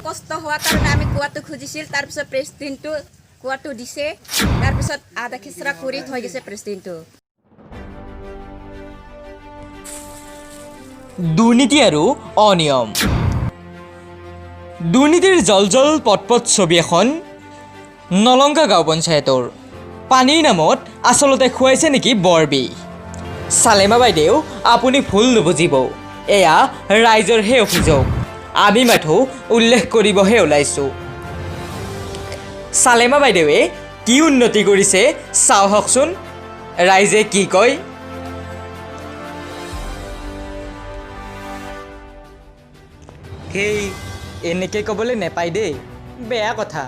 কষ্ট হোৱাৰ কাৰণে আমি কোৱাটো খুজিছিল তাৰপিছত প্ৰেচিডেণ্টটো কোৱাটো দিছে তাৰপিছত আধা খেচৰা কৰি থৈ গৈছে প্ৰেচিডেণ্টটো দুৰ্নীতি আৰু অনিয়ম দুৰ্নীতিৰ জল পটপট ছবি এখন নলংগা গাঁও পঞ্চায়তৰ পানীৰ নামত আচলতে খুৱাইছে নেকি বৰবিহ চালেমা বাইদেউ আপুনি ভুল নুবুজিব এয়া ৰাইজৰহে অভিযোগ আমি মাথো উল্লেখ কৰিবহে ওলাইছোঁ চালেমা বাইদেৱে কি উন্নতি কৰিছে চাওকচোন ৰাইজে কি কয় সেই এনেকৈ ক'বলৈ নেপায় দেই বেয়া কথা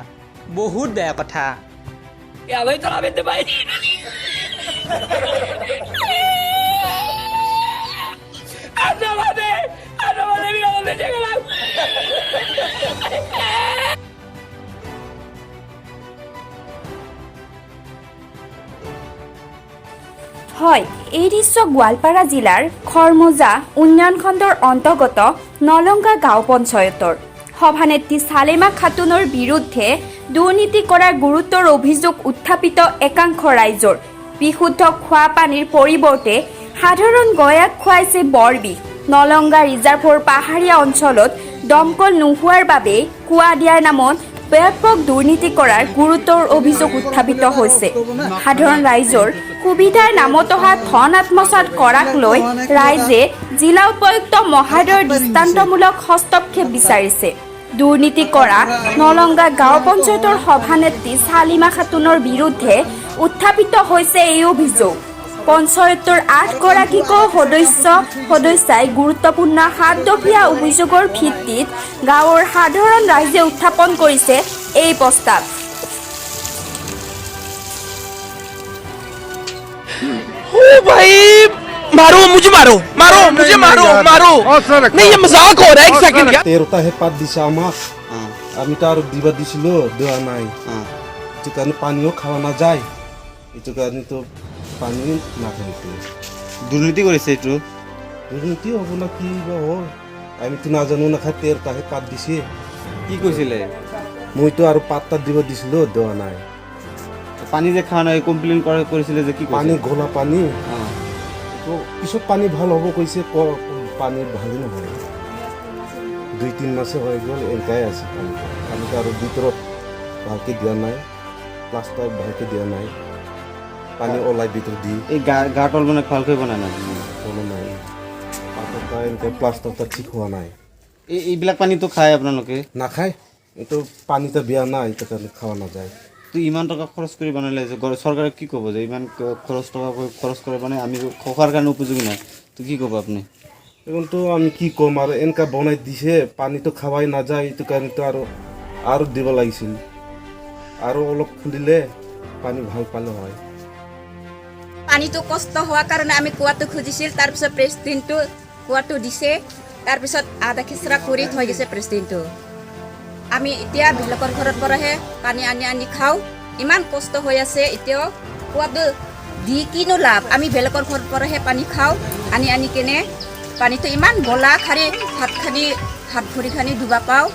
বহুত বেয়া কথা হয় এই দৃশ্য গোৱালপাৰা জিলাৰ খৰমুজা উন্নয়ন খণ্ডৰ অন্তৰ্গত নলংগা গাঁও পঞ্চায়তৰ সভানেত্ৰী চালেমা খাতুনৰ বিৰুদ্ধে দুৰ্নীতি কৰাৰ গুৰুতৰ অভিযোগ উত্থাপিত একাংশ ৰাইজৰ বিশুদ্ধ খোৱা পানীৰ পৰিৱৰ্তে সাধাৰণ গয়াক খুৱাইছে বৰবিহ নলংগা ৰিজাৰ্ভৰ পাহাৰীয়া অঞ্চলত দমকল নোহোৱাৰ বাবে কুঁৱা দিয়াৰ নামত ব্যাপক দুৰ্নীতি কৰাৰ গুৰুতৰ অভিযোগ উত্থাপিত হৈছে সাধাৰণ ৰাইজৰ সুবিধাৰ নামত অহা ধন আত্মসাৎ কৰাক লৈ ৰাইজে জিলা উপায়ুক্ত মহোদয়ৰ দৃষ্টান্তমূলক হস্তক্ষেপ বিচাৰিছে দুৰ্নীতি কৰা নলংগা গাঁও পঞ্চায়তৰ সভানেত্ৰী চালিমা খাতুনৰ বিৰুদ্ধে উত্থাপিত হৈছে এই অভিযোগ পঞ্চায়তৰ 8গৰাকীকৈ সদস্যাই গুৰুত্বপূৰ্ণ 7 দফীয়া অভিযোগৰ ভিত্তিত গাঁৱৰ সাধাৰণ ৰাইজে উত্থাপন কৰিছে এই প্ৰস্তাৱ ओ भाई मारो मुझे मारो नहीं ये मजाक हो रहा है एक सेकंड क्या 13টা হেপাত দিছে আমাক আমি তো আর দিবা দিছিল দেওয়া নাই এটো কারণে পানিও খাওয়া না যায় এটো কারণে তো পানি না খাইতে দুর্নীতি করেছে একটু দুর্নীতি হব না কি বা হয় আমি তো না জানো না খাই 13টা হেপাত দিছে কি কইছিলে মই তো আর পাতটা দিবা দিছিল দেওয়া নাই পানি যে খাওয়া নাই কমপ্লেইন করেছিলে যে কি পানি ঘোলা পানি তো পিছত পানি ভাল হব কইছে পানি ভালই নহয় 2-3 মাসে হয়ে গেল এনকাই আছে পানি তো আর ভিতৰত ভালকে দিয়া নাই প্লাস্টার ভালকে দিয়া নাই পানি ওলাই ভিতর দি এই গাটল মানে ভালকৈ বনাই না কোনো নাই পাতটা এনকে প্লাস্টারটা ঠিক হওয়া নাই এইবিলাক পানী তো খায় আপোনালোকে নাখায় এইটো পানিটা বিয়া নাই এটা কাৰণে খাওয়া না যায় তো ইমান টকা খৰচ কৰি বনালে যে চৰকাৰে কি ক'ব যে ইমান খৰচ কৰে মানে আমি খোৱাৰ কাৰণে উপযোগী নাই তো কি ক'ব আপুনি এখন তো আমি কি কম আর এনকা বনাই দিছে পানি তো খাওয়াই না যায় এইটো কাৰণে তো আৰু দিব লাগিছিল আৰু অলপ খুলিলে পানি ভাল পালে হয় পানীটো কষ্ট হোৱাৰ কাৰণে আমি কোৱাটো খুজিছিল তাৰপিছত প্ৰেচিডেণ্টটো কোৱাটো দিছে তাৰপিছত আধা খেচৰা কৰি থৈ গৈছে প্ৰেচিডেণ্টটো আমি এতিয়া বেলেগৰ ঘৰৰ পৰাহে পানী আনি খাওঁ ইমান কষ্ট হৈ আছে এতিয়াও কোৱাটো দি কিনো লাভ আমি বেলেগৰ ঘৰৰ পৰাহে পানী খাওঁ আনি কেনে পানীটো ইমান গলা খাৰি হাত ভৰি খানি ডুবা পাওঁ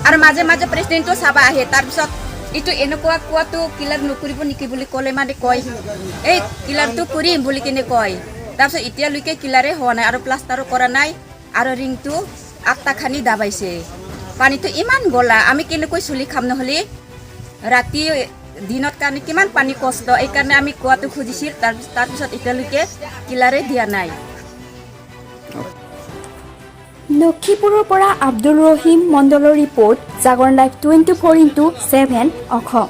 আৰু মাজে মাজে প্ৰেচিডেণ্টটো চাবা আহে তাৰপিছত এইটো এনেকুৱা কোৱাটো কিলাৰ নকৰিব নেকি বুলি ক'লে মানে কয় এই কিলাৰটো কৰিম বুলি কিনে কয় তাৰপিছত এতিয়ালৈকে কিলাৰে হোৱা নাই আৰু প্লাষ্টাৰো কৰা নাই আৰু ৰিংটো 8টা খানি দাবাইছে পানীটো ইমান গলা আমি কেনেকৈ চলি খাম নহ'লে ৰাতি দিনত কাৰণে কিমান পানী কষ্ট এইকাৰণে আমি কোৱাটো খুজিছিল তাৰপিছত এতিয়ালৈকে কিলাৰে দিয়া নাই লক্ষীপুৰৰ পৰা আব্দুল ৰহিম মণ্ডলৰ ৰিপৰ্ট জাগৰণ লাইভ 24x7 অসম